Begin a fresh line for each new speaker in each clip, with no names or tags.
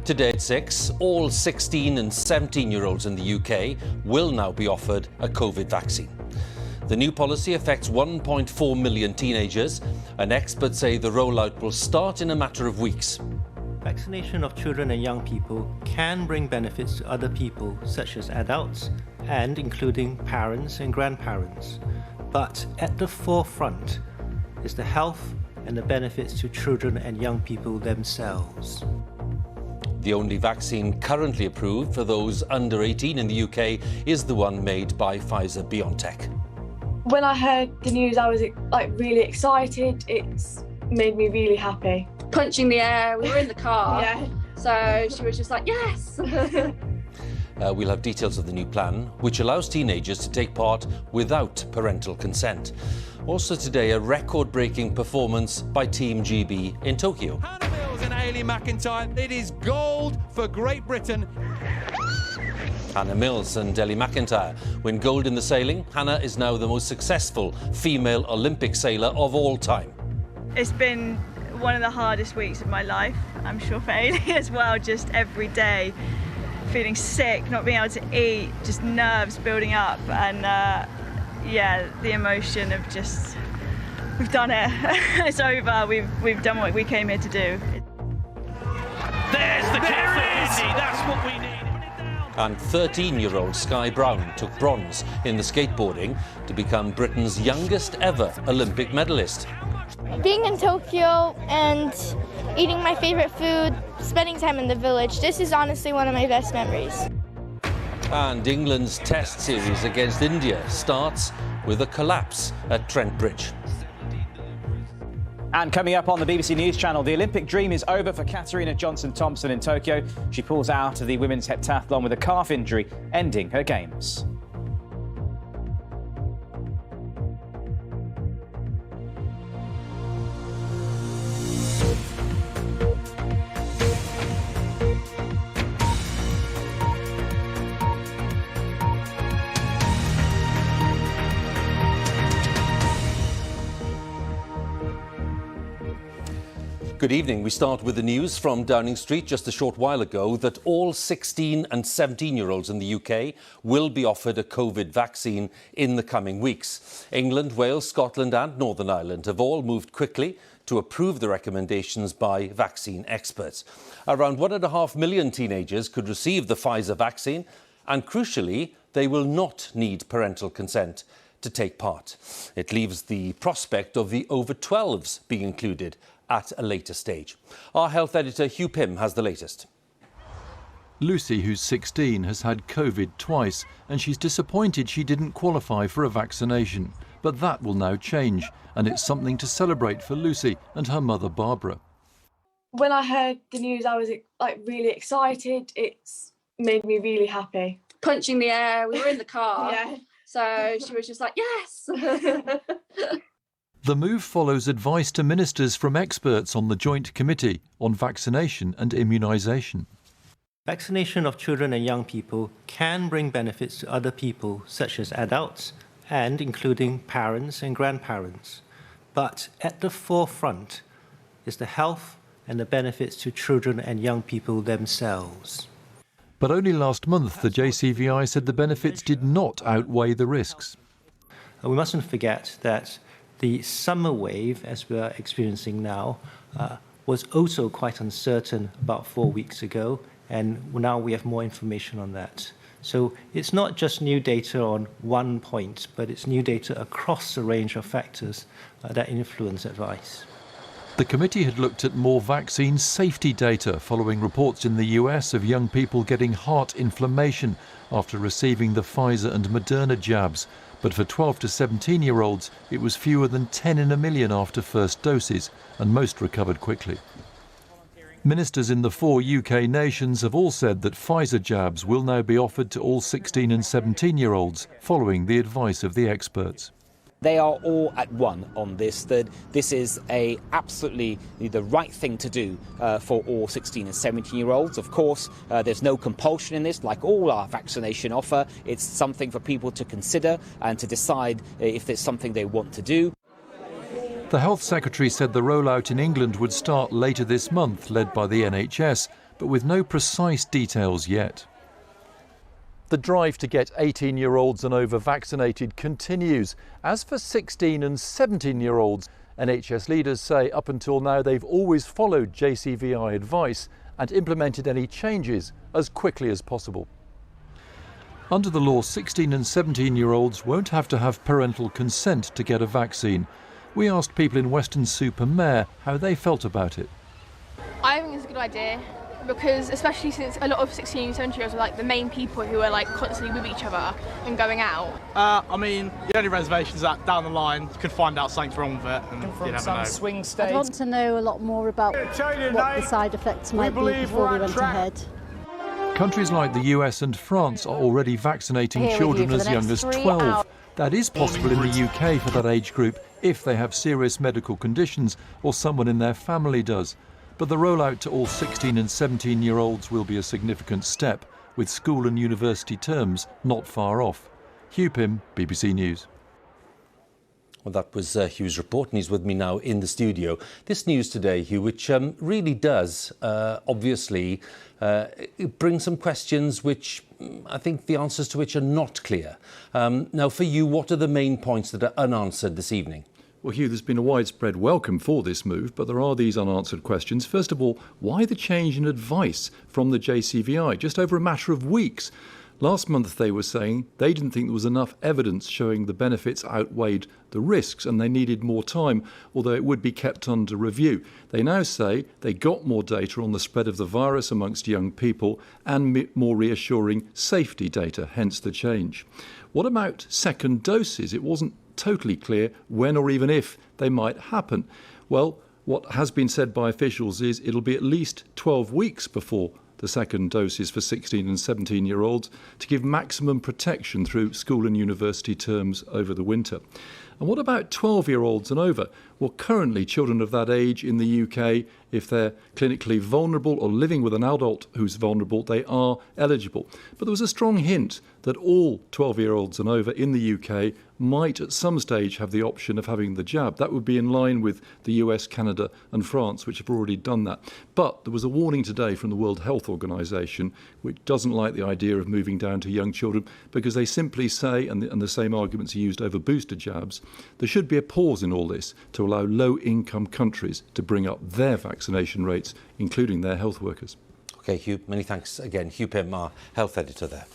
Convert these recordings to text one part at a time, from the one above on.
Today at 6, all 16 and 17-year-olds in the UK will now be offered a COVID vaccine. The new policy affects 1.4 million teenagers, and experts say the rollout will start in a matter of weeks.
Vaccination of children and young people can bring benefits to other people, such as adults, and including parents and grandparents. But at the forefront is the health and the benefits to children and young people themselves.
The only vaccine currently approved for those under 18 in the UK is the one made by Pfizer-BioNTech.
When I heard the news, I was really excited. It's made me really happy.
Punching the air, we were in the car.
Yeah.
So she was just like, yes!
We'll have details of the new plan, which allows teenagers to take part without parental consent. Also today, a record-breaking performance by Team GB in Tokyo.
Hannah Mills and Ailey McIntyre. It is gold for Great Britain.
Hannah Mills and Ailey McIntyre win gold in the sailing. Hannah is now the most successful female Olympic sailor of all time.
It's been one of the hardest weeks of my life, I'm sure for Ailey as well, just every day. Feeling sick, not being able to eat, just nerves building up, and yeah, the emotion of just, we've done it, it's over, we've done what we came here to do.
There's the kick for Indy, that's what we need.
And 13-year-old Sky Brown took bronze in the skateboarding to become Britain's youngest ever Olympic medalist.
Being in Tokyo and eating my favorite food, spending time in the village, this is honestly one of my best memories.
And England's test series against India starts with a collapse at Trent Bridge.
And coming up on the BBC News Channel, the Olympic dream is over for Katarina Johnson-Thompson in Tokyo. She pulls out of the women's heptathlon with a calf injury, ending her games.
Good evening. We start with the news from Downing Street just a short while ago that all 16 and 17-year-olds in the UK will be offered a COVID vaccine in the coming weeks. England, Wales, Scotland and Northern Ireland have all moved quickly to approve the recommendations by vaccine experts. Around 1.5 million teenagers could receive the Pfizer vaccine, and crucially, they will not need parental consent to take part. It leaves the prospect of the over 12s being included at a later stage. Our health editor Huw has the latest.
Lucy, who's 16, has had COVID twice and she's disappointed she didn't qualify for a vaccination. But that will now change, and it's something to celebrate for Lucy and her mother Barbara.
When I heard the news, I was really excited. It's made me really happy.
Punching the air, we were in the car.
Yeah.
So she was just like, yes!
The move follows advice to ministers from experts on the Joint Committee on Vaccination and Immunisation.
Vaccination of children and young people can bring benefits to other people, such as adults, and including parents and grandparents. But at the forefront is the health and the benefits to children and young people themselves.
But only last month the JCVI said the benefits did not outweigh the risks.
We mustn't forget that the summer wave, as we are experiencing now, was also quite uncertain about 4 weeks ago, and now we have more information on that. So it's not just new data on one point, but it's new data across a range of factors that influence advice.
The committee had looked at more vaccine safety data following reports in the US of young people getting heart inflammation after receiving the Pfizer and Moderna jabs. But for 12 to 17-year-olds, it was fewer than 10 in a million after first doses, and most recovered quickly. Ministers in the 4 UK nations have all said that Pfizer jabs will now be offered to all 16 and 17-year-olds, following the advice of the experts.
They are all at one on this, that this is absolutely the right thing to do for all 16 and 17-year-olds. Of course, there's no compulsion in this, like all our vaccination offer. It's something for people to consider and to decide if there's something they want to do.
The Health Secretary said the rollout in England would start later this month, led by the NHS, but with no precise details yet. The drive to get 18-year-olds and over vaccinated continues. As for 16 and 17-year-olds, NHS leaders say up until now they've always followed JCVI advice and implemented any changes as quickly as possible. Under the law, 16 and 17-year-olds won't have to have parental consent to get a vaccine. We asked people in Weston-super-Mare how they felt about it.
I think it's a good idea because especially since a lot of 16 and 17-year-olds are like the main people who are like constantly with each other and going out.
I mean, the only reservation is that down the line you could find out something's wrong with it and you never know.
Swing states.
I'd want to know a lot more about what the side effects might be before we went ahead.
Countries like the US and France are already vaccinating children as young as 12. That is possible in the UK for that age group if they have serious medical conditions or someone in their family does. But the rollout to all 16 and 17-year-olds will be a significant step, with school and university terms not far off. Huw Pym, BBC News.
Well, that was Huw's report, and he's with me now in the studio. This news today, Huw, which really does, obviously, bring some questions which I think the answers to which are not clear. Now, for you, what are the main points that are unanswered this evening?
Well, Huw, there's been a widespread welcome for this move, but there are these unanswered questions. First of all, why the change in advice from the JCVI just over a matter of weeks? Last month they were saying they didn't think there was enough evidence showing the benefits outweighed the risks and they needed more time, although it would be kept under review. They now say they got more data on the spread of the virus amongst young people and more reassuring safety data, hence the change. What about second doses? It wasn't totally clear when or even if they might happen. Well, what has been said by officials is it'll be at least 12 weeks before the second doses for 16 and 17-year-olds to give maximum protection through school and university terms over the winter. And what about 12-year-olds and over? Well, currently children of that age in the UK, if they're clinically vulnerable or living with an adult who's vulnerable, they are eligible. But there was a strong hint that all 12-year-olds and over in the UK might at some stage have the option of having the jab. That would be in line with the US, Canada and France, which have already done that. But there was a warning today from the World Health Organization, which doesn't like the idea of moving down to young children, because they simply say, and the same arguments are used over booster jabs, there should be a pause in all this to allow low-income countries to bring up their vaccination rates, including their health workers.
OK, Huw, many thanks again. Huw Pym, our health editor there.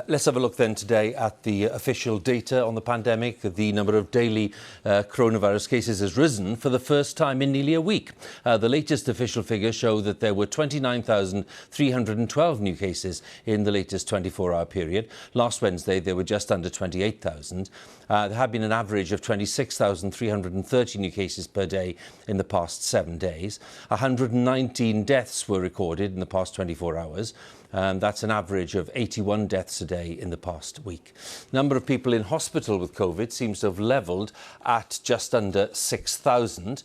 Let's have a look then today at the official data on the pandemic. The number of daily coronavirus cases has risen for the first time in nearly a week. The latest official figures show that there were 29,312 new cases in the latest 24-hour period. Last Wednesday, there were just under 28,000. There have been an average of 26,330 new cases per day in the past 7 days. 119 deaths were recorded in the past 24 hours. That's an average of 81 deaths a day in the past week. Number of people in hospital with COVID seems to have levelled at just under 6,000.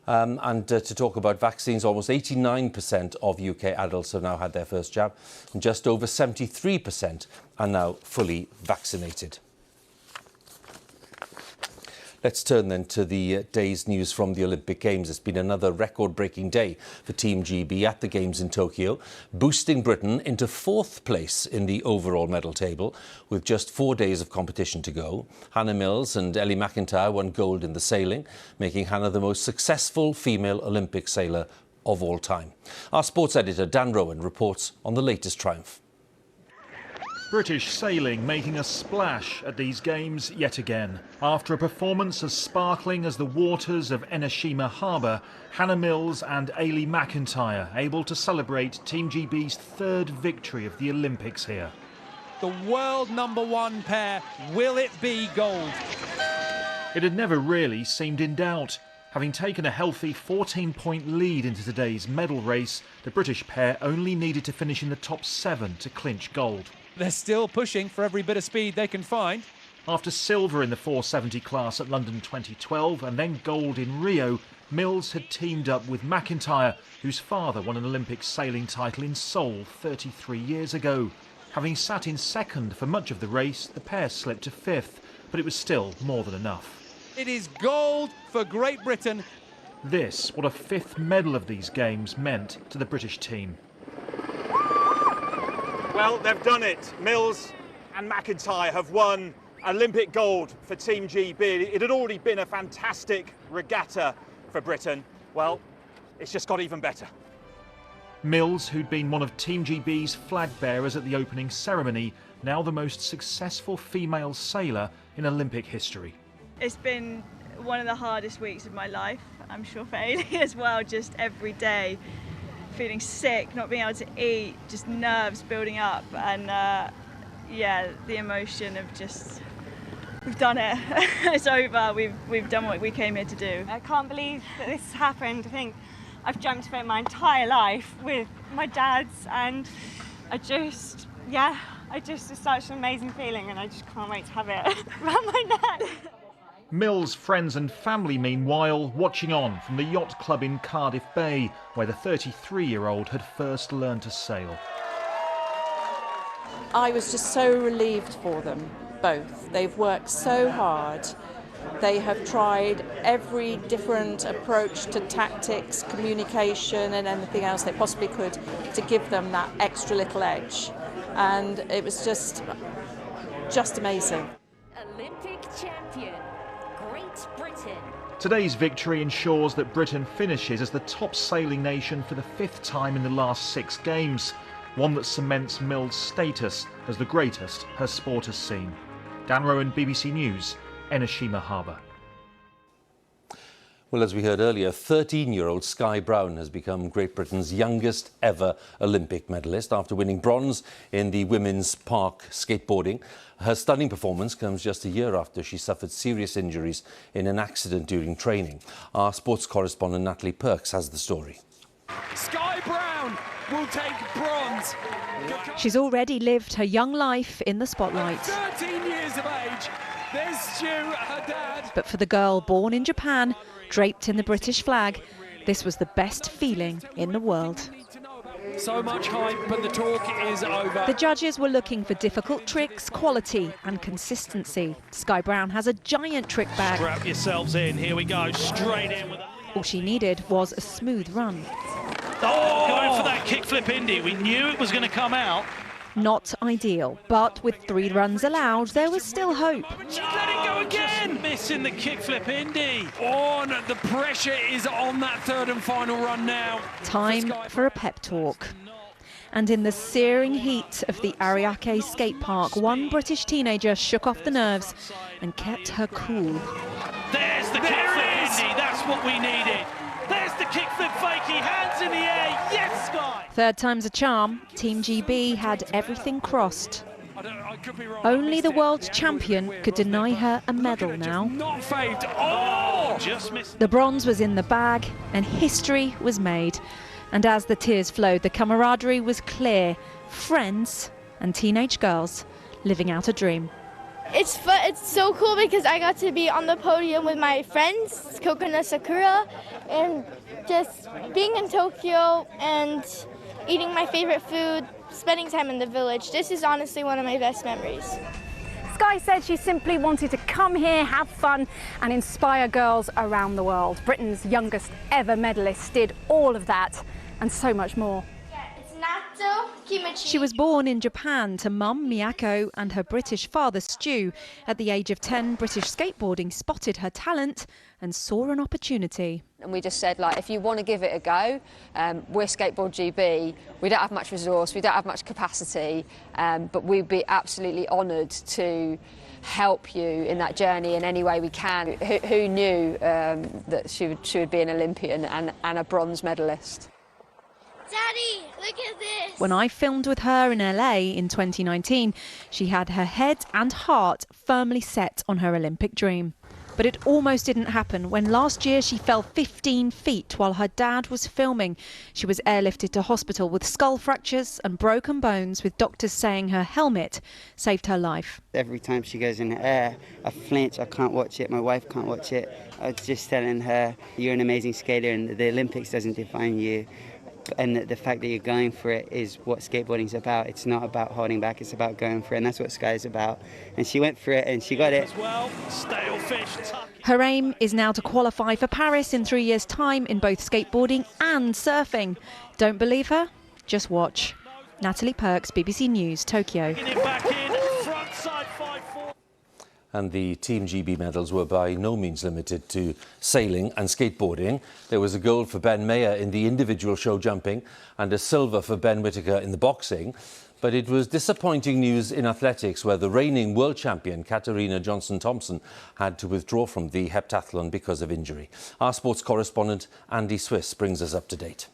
And to talk about vaccines, almost 89% of UK adults have now had their first jab, and just over 73% are now fully vaccinated. Let's turn then to the day's news from the Olympic Games. It's been another record-breaking day for Team GB at the Games in Tokyo, boosting Britain into 4th place in the overall medal table with just 4 days of competition to go. Hannah Mills and Ellie McIntyre won gold in the sailing, making Hannah the most successful female Olympic sailor of all time. Our sports editor Dan Rowan reports on the latest triumph.
British sailing making a splash at these games yet again. After a performance as sparkling as the waters of Enoshima Harbour, Hannah Mills and Ailey McIntyre able to celebrate Team GB's 3rd victory of the Olympics here.
The world #1 pair, will it be gold?
It had never really seemed in doubt. Having taken a healthy 14-point lead into today's medal race, the British pair only needed to finish in the top 7 to clinch gold.
They're still pushing for every bit of speed they can find.
After silver in the 470 class at London 2012 and then gold in Rio, Mills had teamed up with McIntyre, whose father won an Olympic sailing title in Seoul 33 years ago. Having sat in 2nd for much of the race, the pair slipped to 5th, but it was still more than enough.
It is gold for Great Britain.
This, what a 5th medal of these games meant to the British team.
Well, they've done it. Mills and McIntyre have won Olympic gold for Team GB. It had already been a fantastic regatta for Britain. Well, it's just got even better.
Mills, who'd been one of Team GB's flag bearers at the opening ceremony, now the most successful female sailor in Olympic history.
It's been one of the hardest weeks of my life, I'm sure for Ailey as well, just every day feeling sick, not being able to eat, just nerves building up, and yeah, the emotion of just, we've done it, it's over, we've done what we came here to do.
I can't believe that this happened. I think I've dreamt of it my entire life with my dad's, and it's such an amazing feeling, and I just can't wait to have it around my neck.
Mills' friends and family, meanwhile, watching on from the yacht club in Cardiff Bay, where the 33-year-old had first learned to sail.
I was just so relieved for them, both. They've worked so hard. They have tried every different approach to tactics, communication and anything else they possibly could to give them that extra little edge. And it was just amazing.
Olympic champion, Great Britain.
Today's victory ensures that Britain finishes as the top sailing nation for the 5th time in the last 6 games, one that cements Mills' status as the greatest her sport has seen. Dan Rowan, BBC News, Enoshima Harbour.
Well, as we heard earlier, 13-year-old Skye Brown has become Great Britain's youngest ever Olympic medalist after winning bronze in the women's park skateboarding. Her stunning performance comes just a year after she suffered serious injuries in an accident during training. Our sports correspondent Natalie Perks has the story.
Skye Brown will take bronze.
She's already lived her young life in the spotlight.
At 13 years of age, there's Stu, her dad.
But for the girl born in Japan, draped in the British flag, this was the best feeling in the world.
So much hype, but the talk is over.
The judges were looking for difficult tricks, quality and consistency. Skye Brown has a giant trick bag.
Strap yourselves in, here we go, straight in with
All she needed was a smooth run.
Oh, going for that kickflip Indy. We knew it was going to come out.
Not ideal, but with 3 runs allowed, there was still hope.
She's let it go again. Missing the kickflip Indy. On, the pressure is on that 3rd and final run now.
Time for a pep talk. And in the searing heat of the Ariake skate park, one British teenager shook off the nerves and kept her cool.
There's the kickflip Indy. That's what we needed. There's the kickflip fakie, hands in the air. Yes, Skye.
3rd time's a charm. Team GB had everything crossed.
I could be wrong.
Only the world champion could deny her a medal now.
Not faved. Oh! Just missed.
The bronze was in the bag and history was made. And as the tears flowed, the camaraderie was clear. Friends and teenage girls living out a dream.
It's fun. It's so cool because I got to be on the podium with my friends, Kokona Sakura, and just being in Tokyo and eating my favorite food, spending time in the village. This is honestly one of my best memories.
Skye said she simply wanted to come here, have fun and inspire girls around the world. Britain's youngest ever medalist did all of that and so much more.
She was born in Japan to mum Miyako and her British father Stu. At the age of 10, British skateboarding spotted her talent and saw an opportunity.
And we just said, like, if you want to give it a go, we're Skateboard GB, we don't have much resource, we don't have much capacity, but we'd be absolutely honoured to help you in that journey in any way we can. Who knew that she would be an Olympian and a bronze medalist?
Daddy, look at this.
When I filmed with her in LA in 2019, she had her head and heart firmly set on her Olympic dream. But it almost didn't happen when last year she fell 15 feet while her dad was filming. She was airlifted to hospital with skull fractures and broken bones, with doctors saying her helmet saved her life.
Every time she goes in the air, I flinch, I can't watch it, my wife can't watch it. I was just telling her, you're an amazing skater and the Olympics doesn't define you. And the fact that you're going for it is what skateboarding's about. It's not about holding back, it's about going for it, and that's what Skye's about. And she went for it and she got it.
Well, stale fish.
Her aim is now to qualify for Paris in 3 years' time in both skateboarding and surfing. Don't believe her? Just watch. Natalie Perks, BBC News, Tokyo.
Getting it back in, front side 5-4.
And the Team GB medals were by no means limited to sailing and skateboarding. There was a gold for Ben Mayer in the individual show jumping and a silver for Ben Whittaker in the boxing. But it was disappointing news in athletics, where the reigning world champion Katarina Johnson-Thompson had to withdraw from the heptathlon because of injury. Our sports correspondent Andy Swiss brings us up to date.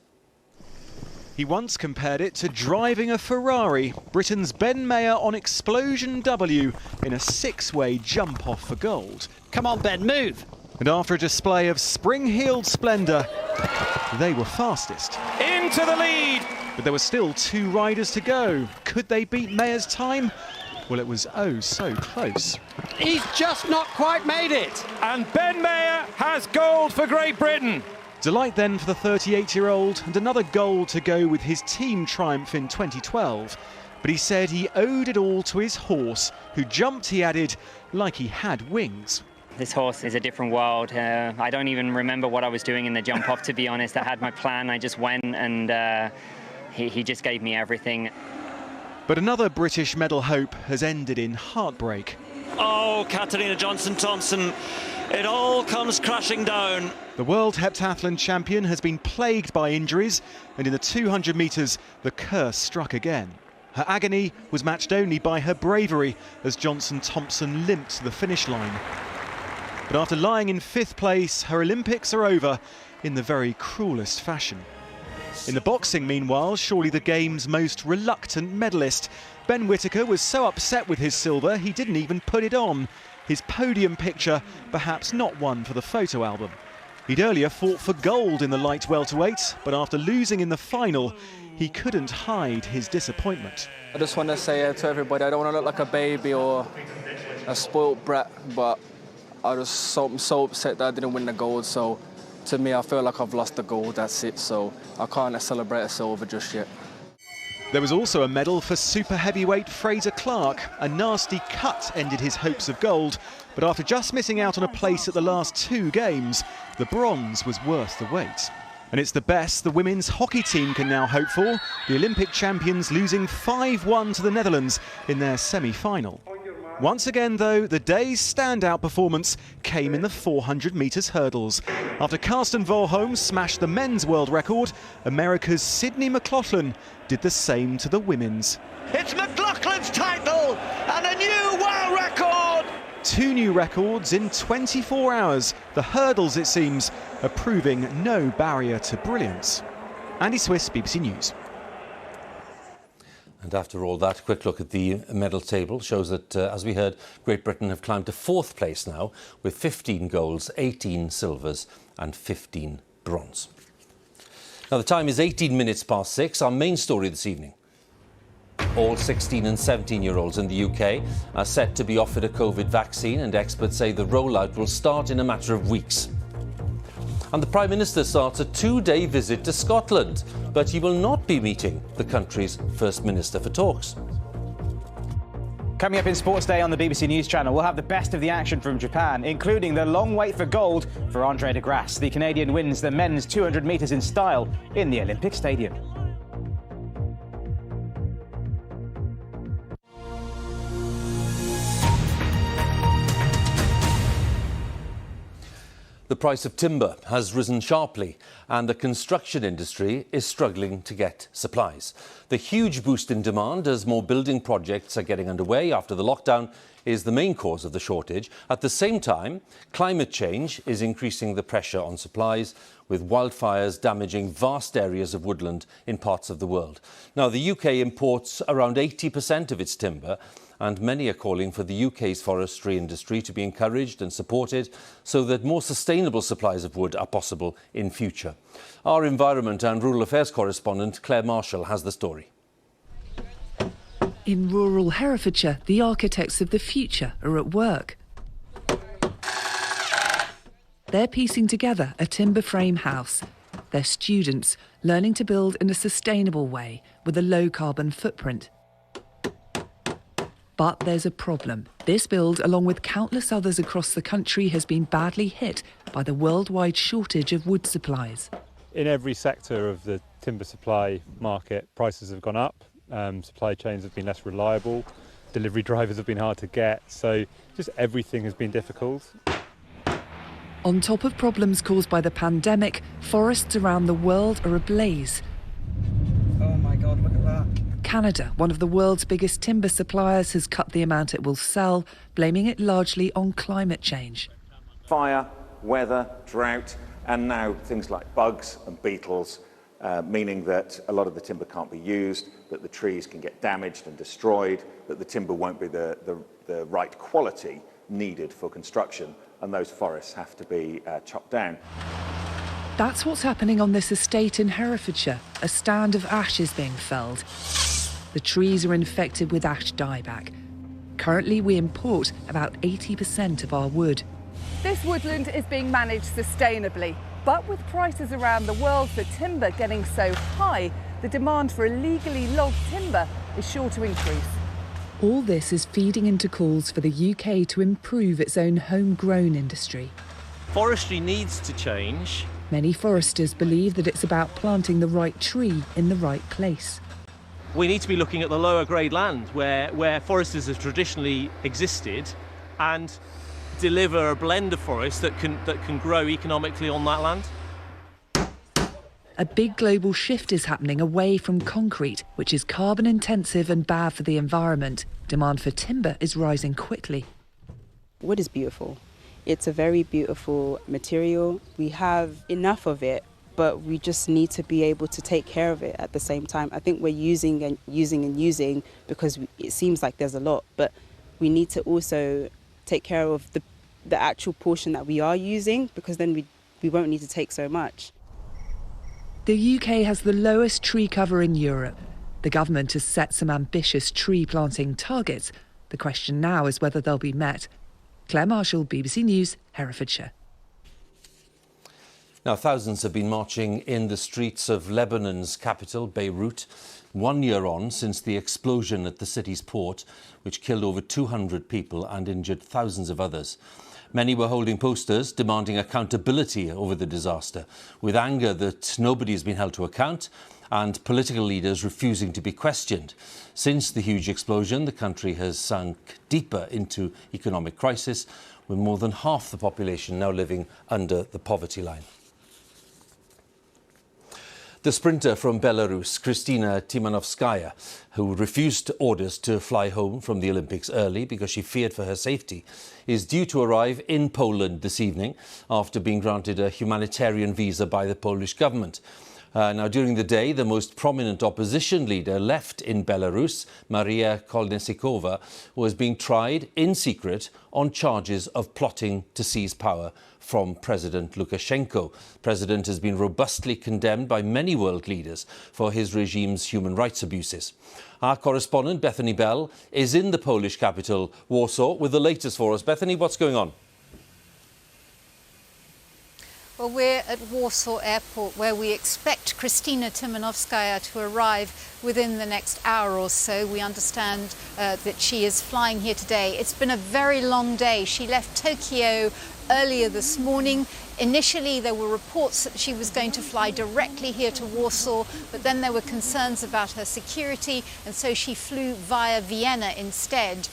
He once compared it to driving a Ferrari. Britain's Ben Mayer on Explosion W in a six-way jump-off for gold.
Come on, Ben, move!
And after a display of spring-heeled splendour, they were fastest.
Into the lead!
But there were still two riders to go. Could they beat Mayer's time? Well, it was oh so close.
He's just not quite made it! And Ben Mayer has gold for Great Britain!
Delight then for the 38-year-old, and another gold to go with his team triumph in 2012. But he said he owed it all to his horse, who jumped, he added, like he had wings.
This horse is a different world. I don't even remember what I was doing in the jump off, to be honest. I had my plan, I just went, and he just gave me everything.
But another British medal hope has ended in heartbreak.
Oh, Katarina Johnson-Thompson, it all comes crashing down.
The world heptathlon champion has been plagued by injuries, and in the 200 metres, the curse struck again. Her agony was matched only by her bravery as Johnson-Thompson limped to the finish line. But after lying in 5th place, her Olympics are over in the very cruelest fashion. In the boxing, meanwhile, surely the game's most reluctant medalist, Ben Whittaker was so upset with his silver he didn't even put it on. His podium picture, perhaps not one for the photo album. He'd earlier fought for gold in the light welterweight, but after losing in the final, he couldn't hide his disappointment.
I just want to say to everybody, I don't want to look like a baby or a spoilt brat, but I'm so upset that I didn't win the gold. So to me, I feel like I've lost the gold, that's it. So I can't celebrate a silver just yet.
There was also a medal for super heavyweight Fraser Clark. A nasty cut ended his hopes of gold, but after just missing out on a place at the last 2 games, the bronze was worth the wait. And it's the best the women's hockey team can now hope for, the Olympic champions losing 5-1 to the Netherlands in their semi-final. Once again, though, the day's standout performance came in the 400 metres hurdles. After Karsten Volholm smashed the men's world record, America's Sydney McLaughlin did the same to the women's.
It's McLaughlin's title and a new world record!
2 new records in 24 hours. The hurdles, it seems, are proving no barrier to brilliance. Andy Swiss, BBC News.
And after all that, a quick look at the medal table shows that, as we heard, Great Britain have climbed to 4th place now with 15 golds, 18 silvers and 15 bronze. Now the time is 18 minutes past 6. Our main story this evening. All 16 and 17-year-olds in the UK are set to be offered a COVID vaccine, and experts say the rollout will start in a matter of weeks. And the Prime Minister starts a 2-day visit to Scotland, but he will not be meeting the country's First Minister for talks.
Coming up in Sports Day on the BBC News Channel, we'll have the best of the action from Japan, including the long wait for gold for Andre de Grasse. The Canadian wins the men's 200 metres in style in the Olympic Stadium.
The price of timber has risen sharply, and the construction industry is struggling to get supplies. The huge boost in demand as more building projects are getting underway after the lockdown is the main cause of the shortage. At the same time, climate change is increasing the pressure on supplies, with wildfires damaging vast areas of woodland in parts of the world. Now, the UK imports around 80% of its timber, and many are calling for the UK's forestry industry to be encouraged and supported so that more sustainable supplies of wood are possible in future. Our Environment and Rural Affairs correspondent Claire Marshall has the story.
In rural Herefordshire, the architects of the future are at work. They're piecing together a timber frame house. They're students learning to build in a sustainable way with a low carbon footprint. But there's a problem. This build, along with countless others across the country, has been badly hit by the worldwide shortage of wood supplies.
In every sector of the timber supply market, prices have gone up.
Supply chains have been less reliable. Delivery drivers have been hard to get. So just everything has been difficult.
On top of problems caused by the pandemic, forests around the world are ablaze.
Oh my God, look at that.
Canada, one of the world's biggest timber suppliers, has cut the amount it will sell, blaming it largely on climate change.
Fire, weather, drought, and now things like bugs and beetles, meaning that a lot of the timber can't be used, that the trees can get damaged and destroyed, that the timber won't be the right quality needed for construction, and those forests have to be chopped down.
That's what's happening on this estate in Herefordshire. A stand of ash is being felled. The trees are infected with ash dieback. Currently, we import about 80% of our wood.
This woodland is being managed sustainably, but with prices around the world for timber getting so high, the demand for illegally logged timber is sure to increase.
All this is feeding into calls for the UK to improve its own homegrown industry.
Forestry needs to change.
Many foresters believe that it's about planting the right tree in the right place.
We need to be looking at the lower grade land where foresters have traditionally existed and deliver a blend of forest that can grow economically on that land.
A big global shift is happening away from concrete, which is carbon intensive and bad for the environment. Demand for timber is rising quickly.
Wood is beautiful. It's a very beautiful material. We have enough of it, but we just need to be able to take care of it at the same time. I think we're using and using because it seems like there's a lot, but we need to also take care of the actual portion that we are using, because then we won't need to take so much.
The UK has the lowest tree cover in Europe. The government has set some ambitious tree planting targets. The question now is whether they'll be met. Claire Marshall, BBC News, Herefordshire.
Now, thousands have been marching in the streets of Lebanon's capital, Beirut, 1 year on since the explosion at the city's port, which killed over 200 people and injured thousands of others. Many were holding posters demanding accountability over the disaster, with anger that nobody has been held to account and political leaders refusing to be questioned. Since the huge explosion, the country has sunk deeper into economic crisis, with more than half the population now living under the poverty line. The sprinter from Belarus, Kristina Timanovskaya, who refused orders to fly home from the Olympics early because she feared for her safety, is due to arrive in Poland this evening after being granted a humanitarian visa by the Polish government. Now, during the day, the most prominent opposition leader left in Belarus, Maria Kolesnikova, was being tried in secret on charges of plotting to seize power from President Lukashenko. The president has been robustly condemned by many world leaders for his regime's human rights abuses. Our correspondent, Bethany Bell, is in the Polish capital, Warsaw, with the latest for us. Bethany, what's going on?
Well, we're at Warsaw Airport, where we expect Kristina Timanovskaya to arrive within the next hour or so. We understand that she is flying here today. It's been a very long day. She left Tokyo earlier this morning. Initially, there were reports that she was going to fly directly here to Warsaw, but then there were concerns about her security, and so she flew via Vienna instead.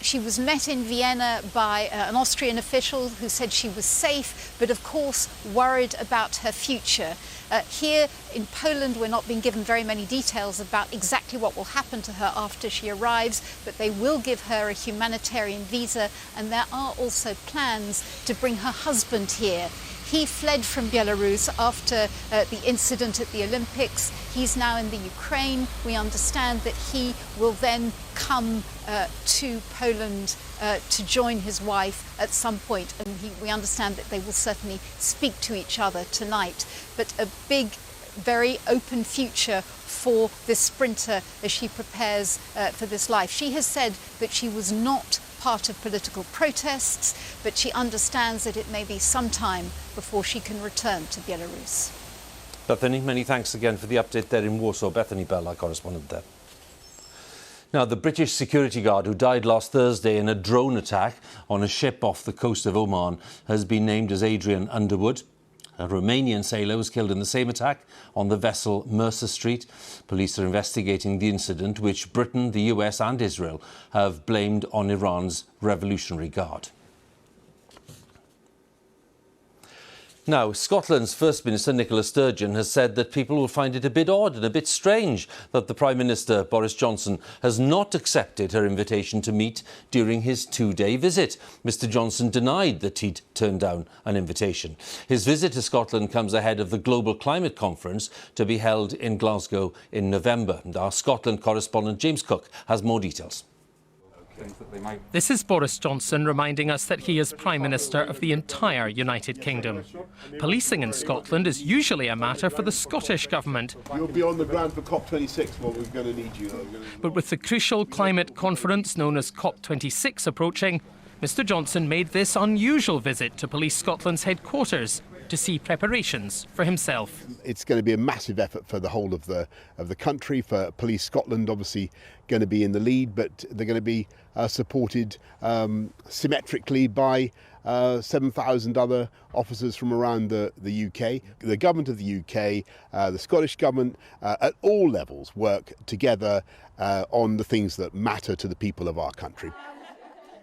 She was met in Vienna by an Austrian official who said she was safe, but of course worried about her future. Here in Poland, we're not being given very many details about exactly what will happen to her after she arrives, but they will give her a humanitarian visa, and there are also plans to bring her husband here. He fled from Belarus after the incident at the Olympics. He's now in the Ukraine. We understand that he will then come to Poland to join his wife at some point, and we understand that they will certainly speak to each other tonight. But a big, very open future for this sprinter as she prepares for this life. She has said that she was not part of political protests, but she understands that it may be some time before she can return to Belarus.
Bethany, many thanks again for the update there in Warsaw. Bethany Bell, our correspondent there. Now, the British security guard who died last Thursday in a drone attack on a ship off the coast of Oman has been named as Adrian Underwood. A Romanian sailor was killed in the same attack on the vessel Mercer Street. Police are investigating the incident, which Britain, the US and Israel have blamed on Iran's Revolutionary Guard. Now, Scotland's First Minister Nicola Sturgeon has said that people will find it a bit odd and a bit strange that the Prime Minister, Boris Johnson, has not accepted her invitation to meet during his two-day visit. Mr Johnson denied that he'd turned down an invitation. His visit to Scotland comes ahead of the Global Climate Conference to be held in Glasgow in November. And our Scotland correspondent James Cook has more details.
This is Boris Johnson reminding us that he is Prime Minister of the entire United Kingdom. Policing in Scotland is usually a matter for the Scottish Government.
You'll be on the ground for COP26, well, we're going to need you.
But with the crucial climate conference known as COP26 approaching, Mr Johnson made this unusual visit to Police Scotland's headquarters to see preparations for himself.
It's going to be a massive effort for the whole of the country. For Police Scotland, obviously going to be in the lead, but they're going to be supported symmetrically by 7,000 other officers from around the UK. The government of the UK, the Scottish government, at all levels work together on the things that matter to the people of our country.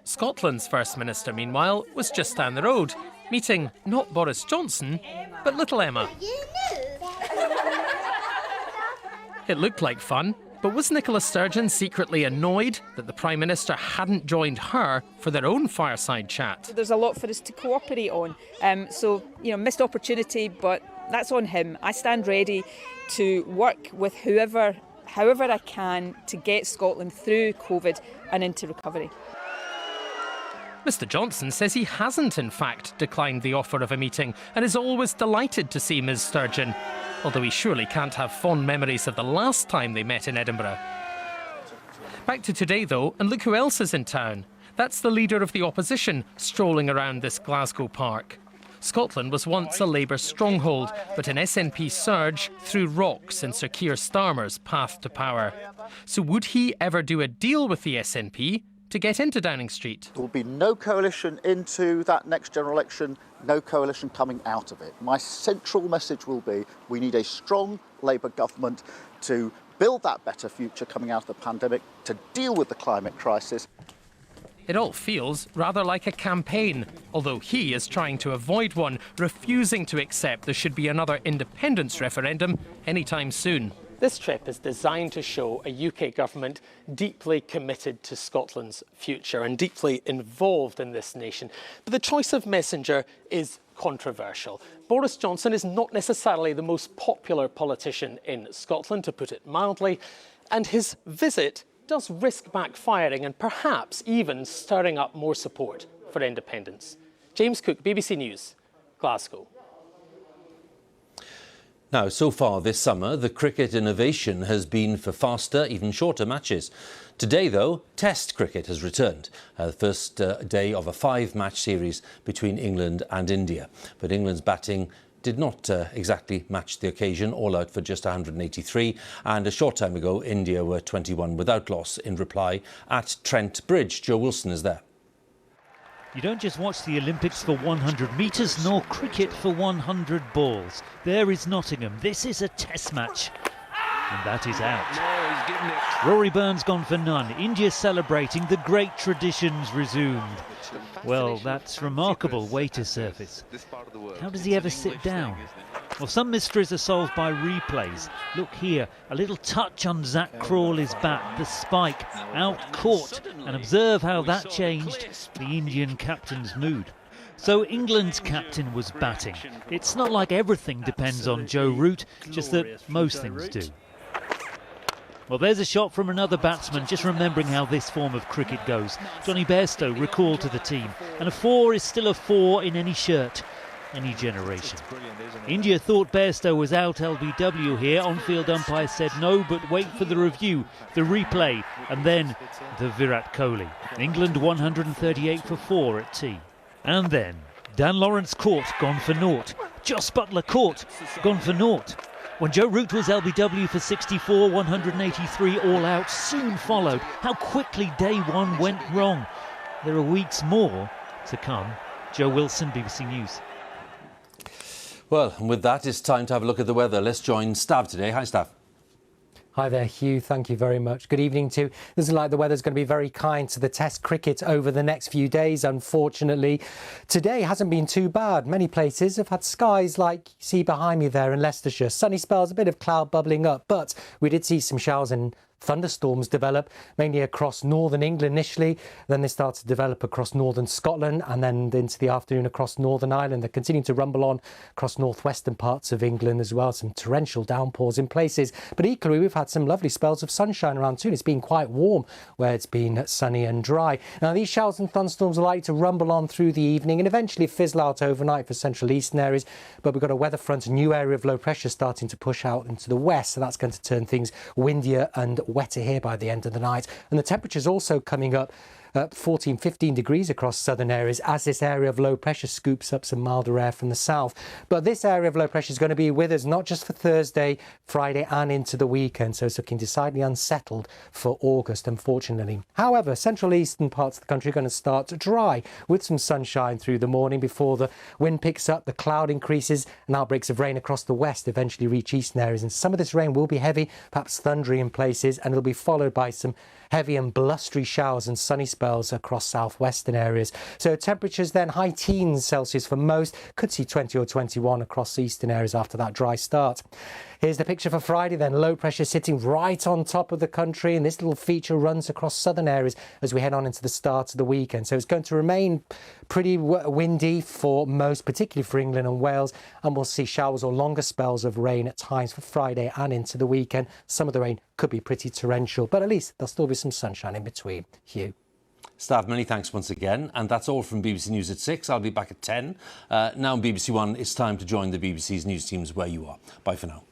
Scotland's First Minister, meanwhile, was just down the road, meeting not Boris Johnson, but little Emma. It looked like fun, but was Nicola Sturgeon secretly annoyed that the Prime Minister hadn't joined her for their own fireside chat?
There's a lot for us to cooperate on, so, missed opportunity, but that's on him. I stand ready to work with however I can to get Scotland through COVID and into recovery.
Mr Johnson says he hasn't in fact declined the offer of a meeting and is always delighted to see Ms Sturgeon, although he surely can't have fond memories of the last time they met in Edinburgh. Back to today though, and look who else is in town. That's the leader of the opposition strolling around this Glasgow park. Scotland was once a Labour stronghold, but an SNP surge threw rocks in Sir Keir Starmer's path to power. So would he ever do a deal with the SNP to get into Downing Street?
There will be no coalition into that next general election, no coalition coming out of it. My central message will be we need a strong Labour government to build that better future coming out of the pandemic, to deal with the climate crisis.
It all feels rather like a campaign, although he is trying to avoid one, refusing to accept there should be another independence referendum anytime soon. This trip is designed to show a UK government deeply committed to Scotland's future and deeply involved in this nation. But the choice of messenger is controversial. Boris Johnson is not necessarily the most popular politician in Scotland, to put it mildly, and his visit does risk backfiring and perhaps even stirring up more support for independence. James Cook, BBC News, Glasgow.
Now, so far this summer, the cricket innovation has been for faster, even shorter matches. Today, though, Test cricket has returned, the first day of a 5-match series between England and India. But England's batting did not exactly match the occasion, all out for just 183. And a short time ago, India were 21 without loss in reply at Trent Bridge. Joe Wilson is there.
You don't just watch the Olympics for 100 metres, nor cricket for 100 balls. There is Nottingham. This is a test match. And that is out. Rory Burns gone for none. India celebrating, the great traditions resumed. Well, that's remarkable way to surface. How does he ever sit down? Well, some mysteries are solved by replays. Look here, a little touch on Zach Crawley's bat, the spike, out caught, and observe how that changed the Indian captain's mood. So England's captain was batting. It's not like everything depends on Joe Root, just that most things do. Well, there's a shot from another batsman, just remembering how this form of cricket goes. Johnny Bairstow recalled to the team, and a 4 is still a 4 in any shirt, any generation. India thought Bairstow was out LBW here. On-field umpire said no, but wait for the review, the replay, and then the Virat Kohli. England 138 for 4 at tea. And then Dan Lawrence caught, gone for naught. Jos Buttler caught, gone for naught. When Joe Root was LBW for 64, 183 all out soon followed. How quickly day one went wrong. There are weeks more to come. Joe Wilson, BBC News.
Well, and with that, it's time to have a look at the weather. Let's join Stav today. Hi, Stav.
Hi there, Huw. Thank you very much. Good evening to you. Doesn't like the weather's going to be very kind to the Test cricket over the next few days, unfortunately. Today hasn't been too bad. Many places have had skies like you see behind me there in Leicestershire. Sunny spells, a bit of cloud bubbling up, but we did see some showers and thunderstorms develop, mainly across northern England initially. Then they started to develop across northern Scotland and then into the afternoon across Northern Ireland. They're continuing to rumble on across northwestern parts of England as well. Some torrential downpours in places. But equally, we've had some lovely spells of sunshine around too. It's been quite warm where it's been sunny and dry. Now, these showers and thunderstorms are likely to rumble on through the evening and eventually fizzle out overnight for central eastern areas. But we've got a weather front, a new area of low pressure starting to push out into the west. So that's going to turn things windier and wetter here by the end of the night. And the temperature's also coming up 14, 15 degrees across southern areas as this area of low pressure scoops up some milder air from the south. But this area of low pressure is going to be with us not just for Thursday, Friday and into the weekend. So it's looking decidedly unsettled for August, unfortunately. However, central eastern parts of the country are going to start dry with some sunshine through the morning before the wind picks up, the cloud increases and outbreaks of rain across the west eventually reach eastern areas. And some of this rain will be heavy, perhaps thundery in places, and it'll be followed by some heavy and blustery showers and sunny spells across southwestern areas. So temperatures then high teens Celsius for most, could see 20 or 21 across eastern areas after that dry start. Here's the picture for Friday then. Low pressure sitting right on top of the country, and this little feature runs across southern areas as we head on into the start of the weekend. So it's going to remain pretty windy for most, particularly for England and Wales, and we'll see showers or longer spells of rain at times for Friday and into the weekend. Some of the rain could be pretty torrential, but at least there'll still be some sunshine in between. Huw.
Stav, many thanks once again. And that's all from BBC News at 6. I'll be back at 10. Now on BBC One, it's time to join the BBC's news teams where you are. Bye for now.